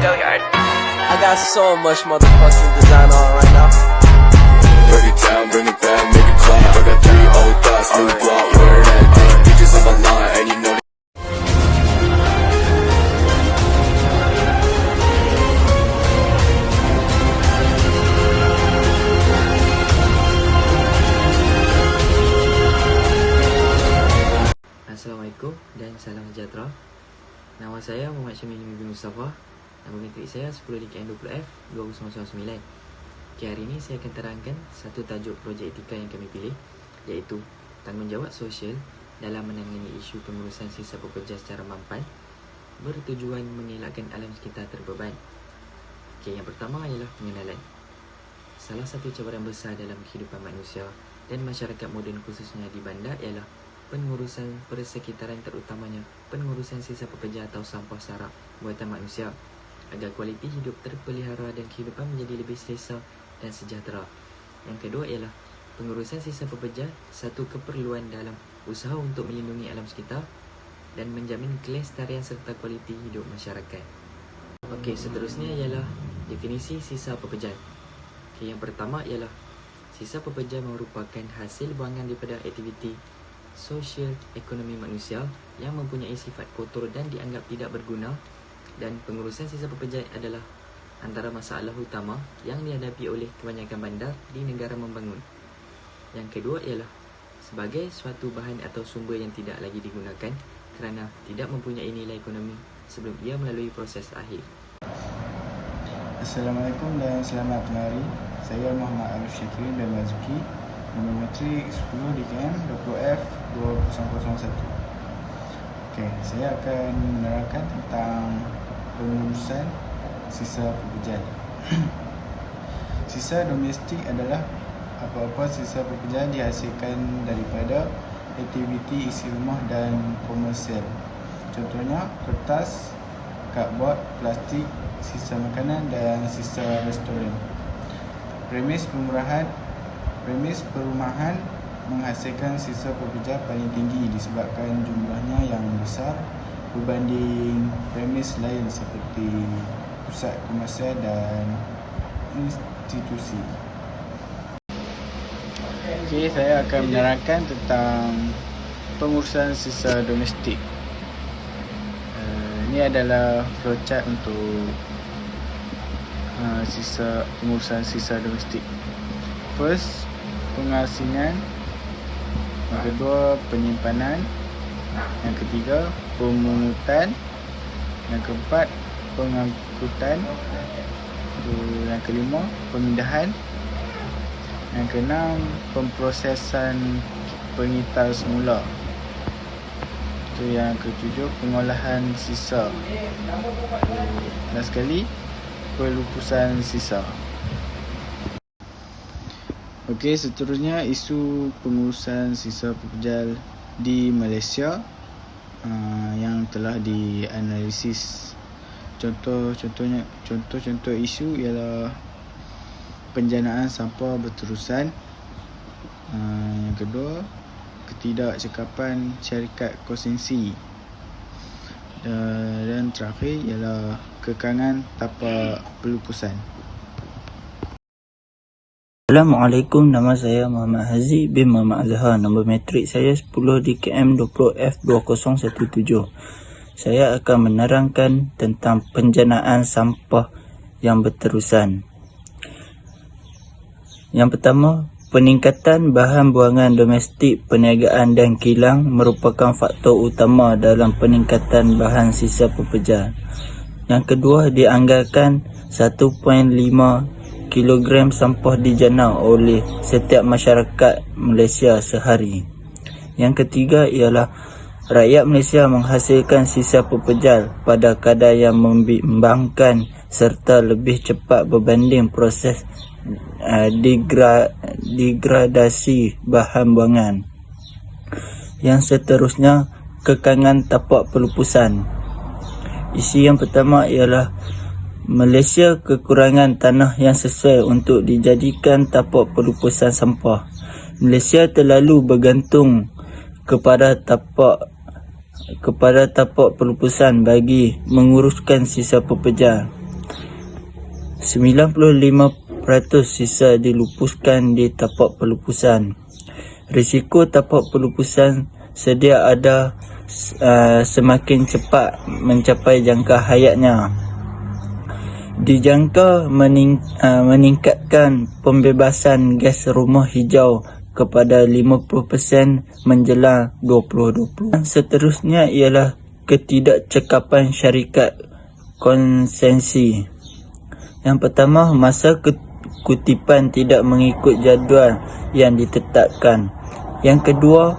I got so much motherfucking design on right now. Bring it down, bring it back, make it clap. I got 3 old thoughts, new block, where that day. Bitches on my line, and you know. Assalamualaikum dan salam sejahtera. Nama saya Muhammad Syamil bin Mustafa. Nama metrik saya 10DKM20F 2009. Hari ini saya akan terangkan satu tajuk projek etika yang kami pilih, iaitu tanggungjawab sosial dalam menangani isu pengurusan sisa pekerja secara mampan bertujuan mengelakkan alam sekitar terbeban. Yang pertama ialah pengenalan. Salah satu cabaran besar dalam kehidupan manusia dan masyarakat moden khususnya di bandar ialah pengurusan persekitaran, terutamanya pengurusan sisa pekerja atau sampah sarap buatan manusia, agar kualiti hidup terpelihara dan kehidupan menjadi lebih selesa dan sejahtera. Yang kedua ialah pengurusan sisa pekerja, satu keperluan dalam usaha untuk melindungi alam sekitar dan menjamin kelestarian serta kualiti hidup masyarakat. Seterusnya ialah definisi sisa pekerja. Yang pertama ialah sisa pekerja merupakan hasil buangan daripada aktiviti sosial ekonomi manusia yang mempunyai sifat kotor dan dianggap tidak berguna, dan pengurusan sisa pekerja adalah antara masalah utama yang dihadapi oleh kebanyakan bandar di negara membangun. Yang kedua ialah sebagai suatu bahan atau sumber yang tidak lagi digunakan kerana tidak mempunyai nilai ekonomi sebelum ia melalui proses akhir. Assalamualaikum dan selamat penari. Saya Muhammad Arif Syakirin bin Mazuki, nombor metrik 10DKM20F 2001. Saya akan menerangkan tentang pengurusan sisa pekerja. Sisa domestik adalah apa-apa sisa pekerja dihasilkan daripada aktiviti isi rumah dan komersial. Contohnya kertas, kadbod, plastik, sisa makanan dan sisa restoran. Premis perumahan menghasilkan sisa pekerja paling tinggi disebabkan jumlahnya yang besar berbanding premis lain seperti pusat komersial dan institusi. Saya akan menerangkan tentang pengurusan sisa domestik. Ini adalah flowchart untuk pengurusan sisa domestik. First, pengasingan. Yang kedua, penyimpanan. Yang ketiga, pemungutan. Yang keempat, pengangkutan. Yang kelima, pemindahan. Yang keenam, pemprosesan pengitar semula. Yang ketujuh, pengolahan sisa. Dan sekali, pelupusan sisa. Seterusnya isu pengurusan sisa pekerja di Malaysia yang telah dianalisis. Contoh isu ialah penjanaan sampah berterusan. Yang kedua, ketidakcekapan syarikat konsesi. Dan terakhir ialah kekangan tapak pelupusan. Assalamualaikum, nama saya Muhammad Haziq bin Muhammad Azhar. Nombor metrik saya 10DKM20F 2017. Saya akan menerangkan tentang penjanaan sampah yang berterusan. Yang pertama, peningkatan bahan buangan domestik, perniagaan dan kilang merupakan faktor utama dalam peningkatan bahan sisa pekerja. Yang kedua, dianggarkan 1.5 kilogram sampah dijanau oleh setiap masyarakat Malaysia sehari. Yang ketiga ialah rakyat Malaysia menghasilkan sisa pekerja pada kadar yang membimbangkan serta lebih cepat berbanding proses degradasi bahan buangan. Yang seterusnya, kekangan tapak pelupusan. Isi yang pertama ialah Malaysia kekurangan tanah yang sesuai untuk dijadikan tapak pelupusan sampah. Malaysia terlalu bergantung kepada tapak pelupusan bagi menguruskan sisa pekerja. 95% sisa dilupuskan di tapak pelupusan. Risiko tapak pelupusan sedia ada semakin cepat mencapai jangka hayatnya. Dijangka meningkatkan pembebasan gas rumah hijau kepada 50% menjelang 2020. Seterusnya ialah ketidakcekapan syarikat konsensi. Yang pertama, masa kutipan tidak mengikut jadual yang ditetapkan. Yang kedua,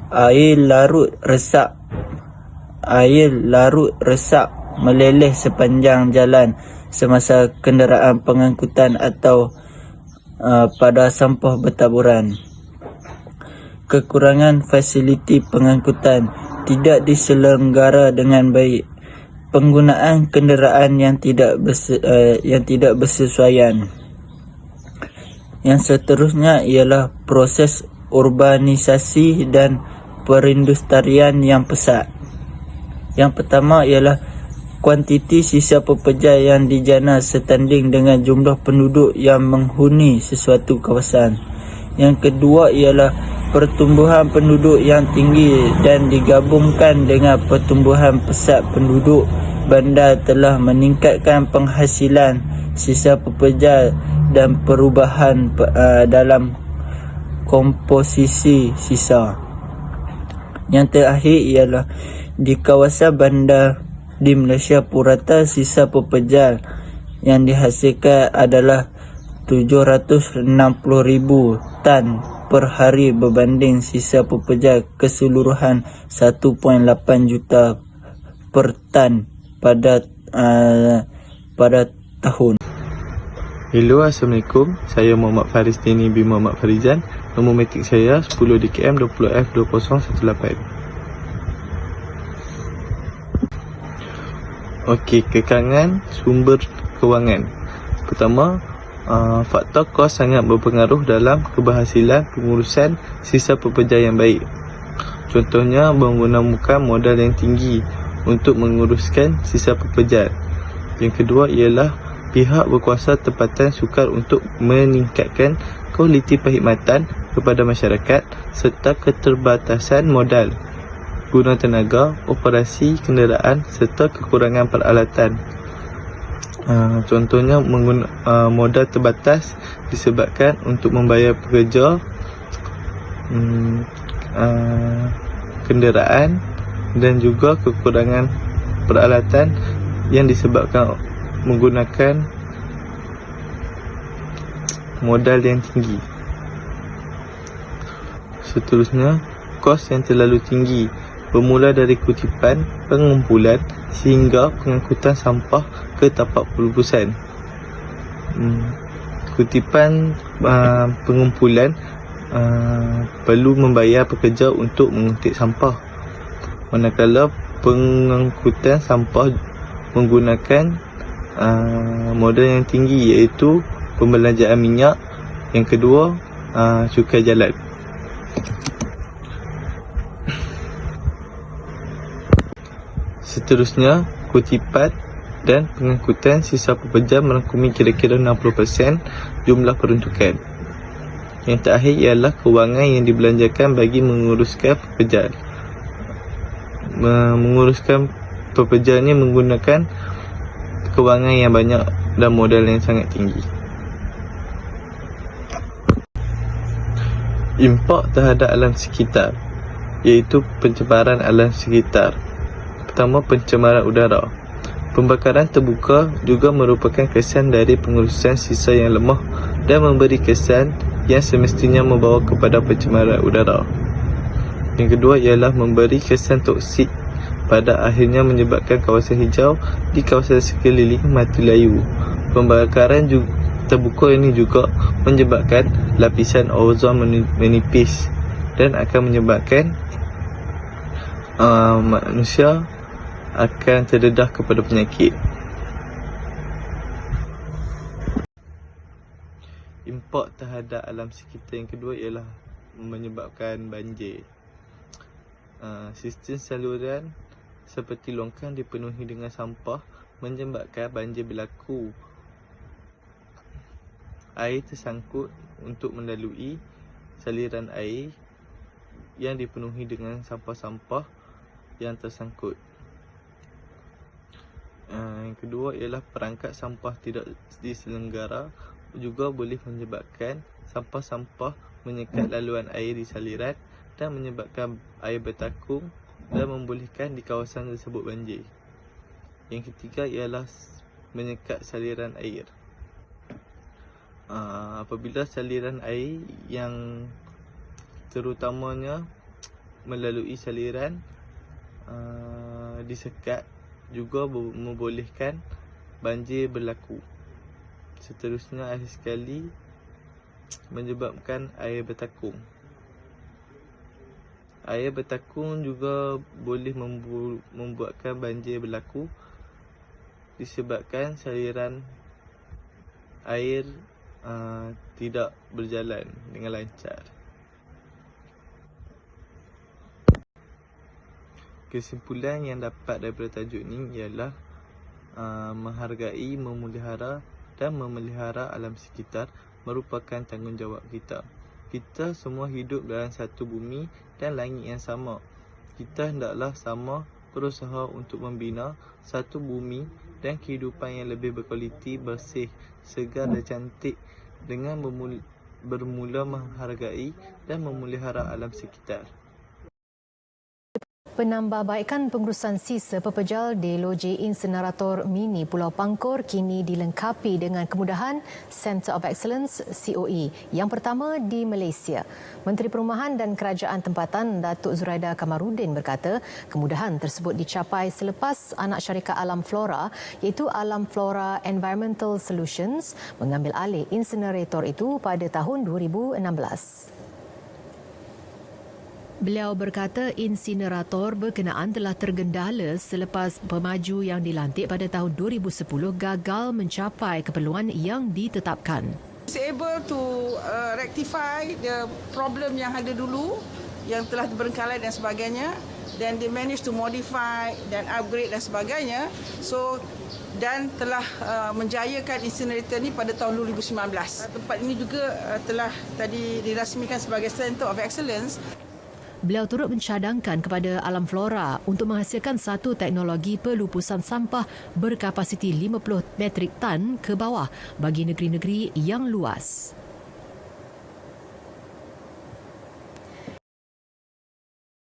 air larut resak meleleh sepanjang jalan semasa kenderaan pengangkutan atau pada sampah bertaburan. Kekurangan fasiliti pengangkutan tidak diselenggara dengan baik. Penggunaan kenderaan yang tidak bersesuaian. Yang seterusnya ialah proses urbanisasi dan perindustrian yang pesat. Yang pertama ialah kuantiti sisa pekerja yang dijana setanding dengan jumlah penduduk yang menghuni sesuatu kawasan. Yang kedua ialah pertumbuhan penduduk yang tinggi dan digabungkan dengan pertumbuhan pesat penduduk. Bandar telah meningkatkan penghasilan sisa pekerja dan perubahan dalam komposisi sisa. Yang terakhir ialah di kawasan bandar di Malaysia, purata sisa pekerja yang dihasilkan adalah 760,000 tan per hari berbanding sisa pekerja keseluruhan 1.8 juta per tan pada tahun. Hello, Assalamualaikum. Saya Muhammad Faris Dini bin Muhammad Farizan. Nombor matrik saya 10 DKM 20F 2018. Okey, kekangan sumber kewangan. Pertama, faktor kos sangat berpengaruh dalam keberhasilan pengurusan sisa pekerja yang baik. Contohnya, menggunakan modal yang tinggi untuk menguruskan sisa pekerja. Yang kedua ialah pihak berkuasa tempatan sukar untuk meningkatkan kualiti perkhidmatan kepada masyarakat serta keterbatasan modal, guna tenaga, operasi kenderaan serta kekurangan peralatan. Contohnya modal terbatas disebabkan untuk membayar pekerja, kenderaan dan juga kekurangan peralatan yang disebabkan menggunakan modal yang tinggi. Seterusnya, kos yang terlalu tinggi bermula dari kutipan, pengumpulan sehingga pengangkutan sampah ke tapak pelupusan. Kutipan pengumpulan perlu membayar pekerja untuk mengutip sampah, manakala pengangkutan sampah menggunakan modal yang tinggi, iaitu pembelanjaan minyak. Yang kedua, cukai jalan. Seterusnya, kutipan dan pengangkutan sisa pekerja merangkumi kira-kira 60% jumlah peruntukan. Yang terakhir ialah kewangan yang dibelanjakan bagi menguruskan pekerja. Menguruskan pekerja ini menggunakan kewangan yang banyak dan modal yang sangat tinggi. Impak terhadap alam sekitar, iaitu pencemaran alam sekitar. Pertama, pencemaran udara. Pembakaran terbuka juga merupakan kesan dari pengurusan sisa yang lemah dan memberi kesan yang semestinya membawa kepada pencemaran udara. Yang kedua ialah memberi kesan toksik, pada akhirnya menyebabkan kawasan hijau di kawasan sekeliling mati layu. Pembakaran terbuka ini juga menyebabkan lapisan ozon menipis dan akan menyebabkan manusia akan terdedah kepada penyakit. Impak terhadap alam sekitar yang kedua ialah menyebabkan banjir. Sistem saluran seperti longkang dipenuhi dengan sampah menyebabkan banjir berlaku. air tersangkut untuk melalui saliran air yang dipenuhi dengan sampah-sampah yang tersangkut. Yang kedua ialah perangkat sampah tidak diselenggara juga boleh menyebabkan sampah-sampah menyekat laluan air di saliran dan menyebabkan air bertakung dan membolehkan di kawasan tersebut banjir. Yang ketiga ialah menyekat saliran air. Apabila saliran air yang terutamanya melalui saliran disekat juga membolehkan banjir berlaku. Seterusnya, akhir sekali menyebabkan air bertakung. Air bertakung juga boleh membuatkan banjir berlaku disebabkan saliran air tidak berjalan dengan lancar. Kesimpulan yang dapat daripada tajuk ni ialah menghargai, memelihara dan memelihara alam sekitar merupakan tanggungjawab kita. Kita semua hidup dalam satu bumi dan langit yang sama. Kita hendaklah sama berusaha untuk membina satu bumi dan kehidupan yang lebih berkualiti, bersih, segar dan cantik dengan bermula menghargai dan memelihara alam sekitar. Penambahbaikan pengurusan sisa pepejal di loji insinerator mini Pulau Pangkor kini dilengkapi dengan kemudahan Centre of Excellence COE yang pertama di Malaysia. Menteri Perumahan dan Kerajaan Tempatan Datuk Zuraida Kamarudin berkata kemudahan tersebut dicapai selepas anak syarikat Alam Flora iaitu Alam Flora Environmental Solutions mengambil alih insinerator itu pada tahun 2016. Beliau berkata insinerator berkenaan telah tergendala selepas pemaju yang dilantik pada tahun 2010 gagal mencapai keperluan yang ditetapkan. It's able to rectify the problem yang ada dulu yang telah berengkalai dan sebagainya, then they managed to modify dan upgrade dan sebagainya. So dan telah menjayakan incinerator ini pada tahun 2019. Tempat ini juga telah tadi dirasmikan sebagai Centre of Excellence. Beliau turut mencadangkan kepada Alam Flora untuk menghasilkan satu teknologi pelupusan sampah berkapasiti 50 metrik tan ke bawah bagi negeri-negeri yang luas.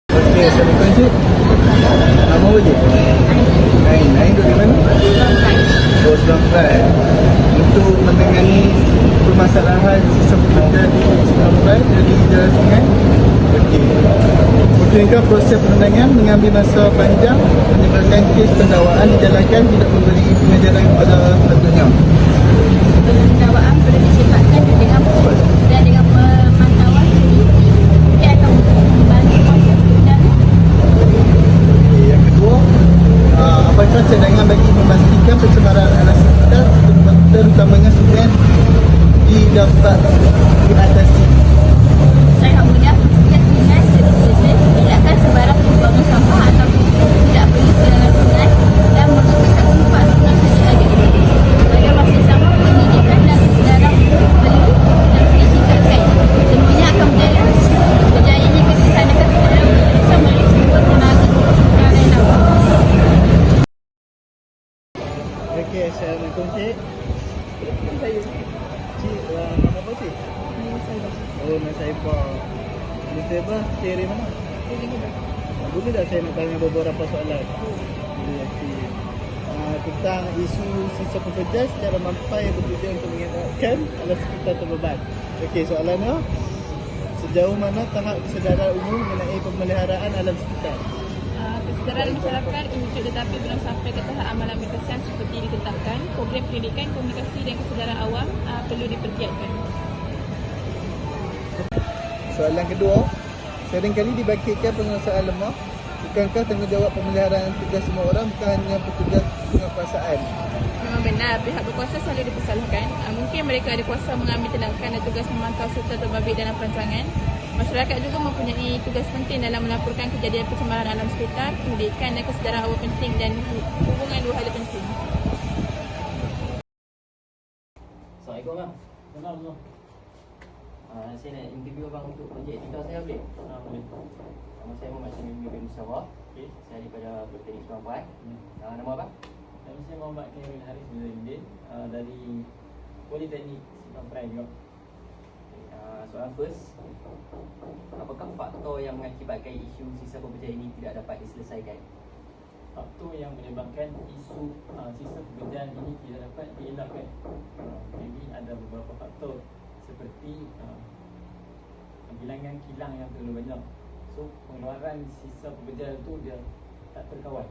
Okey, Assalamualaikum Cik. Nama apa Cik? Nain. Nain duduk di mana? Oh, Selangkai. Untuk menangani permasalahan sisa pepejal di Selangkai dari Jalan Sungai. Okey. Mungkinkah proses perundangan mengambil masa panjang menyebabkan kes pendakwaan dijalankan tidak memberi pengajaran kepada tentunya? Pendakwaan perlu disebabkan dengan dan dengan pemantauan dia akan membantu proses perundangan. Yang kedua, apakah cadangan bagi memastikan pencemaran alam sekitar terutamanya sungai didapat diatasi? Sangat mudah setiap sungai tidakkan sebarang pembuangan sampah atau tidak perlu ke dalam sungai dan menggunakan tempat sungai saja ada. Pada masa sama pendidikan dan kesedaran perlu dan ditingkatkan. Semuanya akan berjalan berjaya jika disanakan secara bersama oleh semua tenaga secara yang dapat. Okey, Assalamualaikum Cik. Cik, nama apa Cik? Oh, Mas Saibah. Mas Saibah, Cik dari mana? Boleh tak saya nak tanya beberapa soalan? Boleh, okey. Tentang isu sisa pepejal secara mampai bertujuan untuk mengelakkan alam sekitar terbeban. Okey, soalannya, sejauh mana tahap kesedaran umum mengenai pemeliharaan alam sekitar? Kesedaran masyarakat wujud tetapi belum sampai ke tahap amalan berkesan seperti ditetapkan. Program pendidikan, komunikasi dan kesedaran awam perlu dipergiatkan. Soalan kedua, seringkali dibangkitkan penguasaan lemah. Bukankah tanggungjawab pemeliharaan tugas semua orang bukan hanya petugas penguasaan? Memang benar, pihak berkuasa selalu dipersalahkan. Mungkin mereka ada kuasa mengambil tindakan dan tugas memantau serta terbabit dalam perancangan. Masyarakat juga mempunyai tugas penting dalam melaporkan kejadian pencemaran alam sekitar, pendidikan dan kesedaran awam penting dan hubungan dua hal penting. Assalamualaikum bang. Saya nak interview abang untuk projek etika saya boleh? Boleh. Nama saya Muhammad Syamimi bin Mustafa. Saya daripada Politeknik Seberang Perai. Nama abang? Nama saya Muhammad Khairul Haris Zainuddin dari Politeknik Seberang Perai juga. Soalan first, apakah faktor yang mengakibatkan isu sisa pekerjaan ini tidak dapat diselesaikan? Faktor yang menyebabkan isu sisa pekerjaan ini tidak dapat dielakkan, maybe ada beberapa faktor seperti bilangan kilang yang terlalu banyak. So pengeluaran sisa pekerjaan itu dia tak terkawal.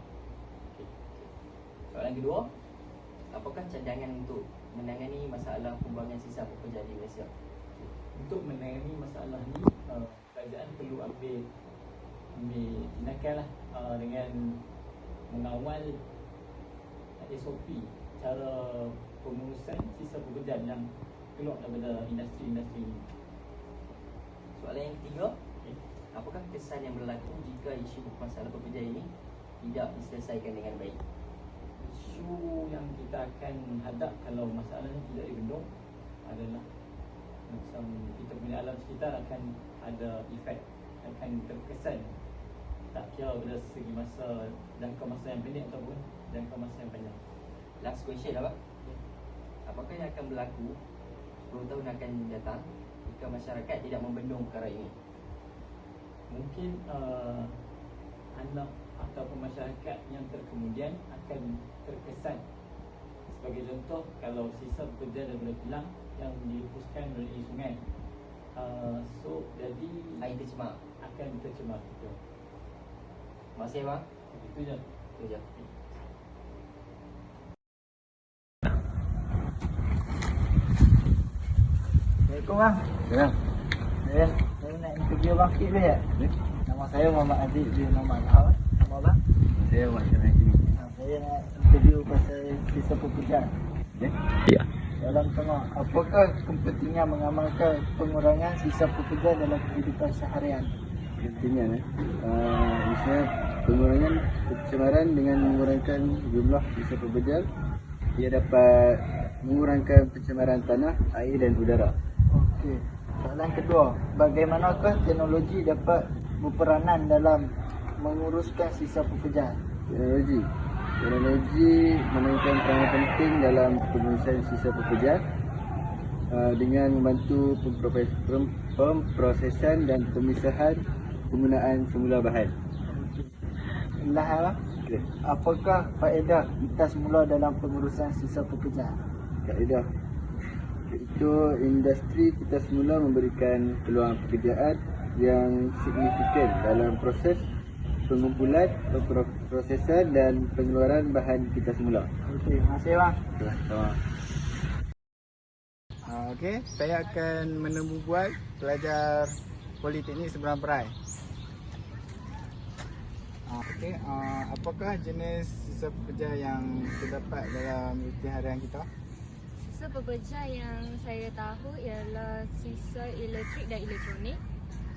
Soalan kedua, apakah cadangan untuk menangani masalah pembuangan sisa pekerjaan di Malaysia? Untuk menangani masalah ni, kerajaan perlu ambil tindakan lah, dengan mengawal SOP cara pengurusan sisa pekerjaan yang keluar daripada industri-industri ini. Soalan yang ketiga, apakah kesan yang berlaku jika isu masalah pekerjaan ini tidak diselesaikan dengan baik? Isu yang kita akan hadap kalau masalahnya tidak dibendung adalah macam kita punya alam sekitar akan ada efek, akan terkesan, tak kira pada segi masa, jangka masa yang pendek ataupun jangka masa yang panjang. Last question lah, Pak. Apakah yang akan berlaku 10 tahun akan datang jika masyarakat tidak membendung perkara ini? Mungkin anak ataupun masyarakat yang terkemudian akan terkesan. Sebagai contoh, kalau sisa pekerjaan daripada kilang yang dihapuskan melalui sungai, so jadi air tercemar, akan tercemar. Betul. Terima kasih, Bang. Itu je. Itu je. Assalamualaikum bang. Ya. Saya nak interview bang sikit boleh tak? Nama saya Muhammad Aziz bin Muhammad Al. Nama bang? Saya Muhammad Syamimi. Saya nak interview pasal sisa pekerjaan. Ya. Dalam tengah, apakah kepentingan mengamalkan pengurangan sisa pekerjaan dalam kehidupan seharian? Kepentingan misalnya pengurangan pencemaran dengan mengurangkan jumlah sisa pekerjaan, ia dapat mengurangkan pencemaran tanah, air dan udara. Okey. Soalan kedua, bagaimanakah teknologi dapat berperanan dalam menguruskan sisa pekerjaan? Teknologi memainkan peranan penting dalam pengurusan sisa pekerjaan dengan membantu pemprosesan dan pemisahan penggunaan semula bahan. Okay. Apakah faedah kita semula dalam pengurusan sisa pekerjaan? Kaedah itu, industri kita semula memberikan peluang pekerjaan yang signifikan dalam proses pengumpulan, pemprosesan dan pengeluaran bahan kita semula. Okey, terima kasih bang. Sama. Okey, saya akan menemui pelajar Politeknik Seberang Perai. Okey, apakah jenis sisa pekerja yang terdapat dalam aktiviti harian kita? Sisa pekerja yang saya tahu ialah sisa elektrik dan elektronik,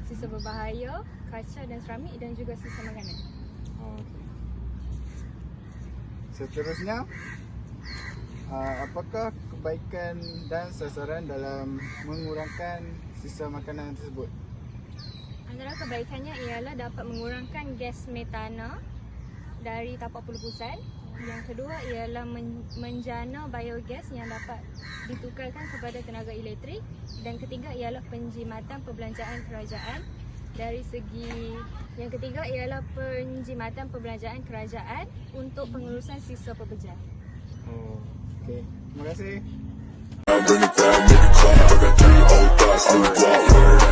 sisa berbahaya, kaca dan seramik dan juga sisa makanan. Okay. Seterusnya, apakah kebaikan dan sasaran dalam mengurangkan sisa makanan tersebut? Antara kebaikannya ialah dapat mengurangkan gas metana dari tapak pelupusan. Yang kedua ialah menjana biogas yang dapat ditukarkan kepada tenaga elektrik. Dan ketiga ialah penjimatan perbelanjaan kerajaan. Dari segi yang ketiga ialah penjimatan perbelanjaan kerajaan untuk pengurusan sisa pekerjaan. Okey, terima kasih. Bring it down, make it clap. I got 3 old thoughts, new block, word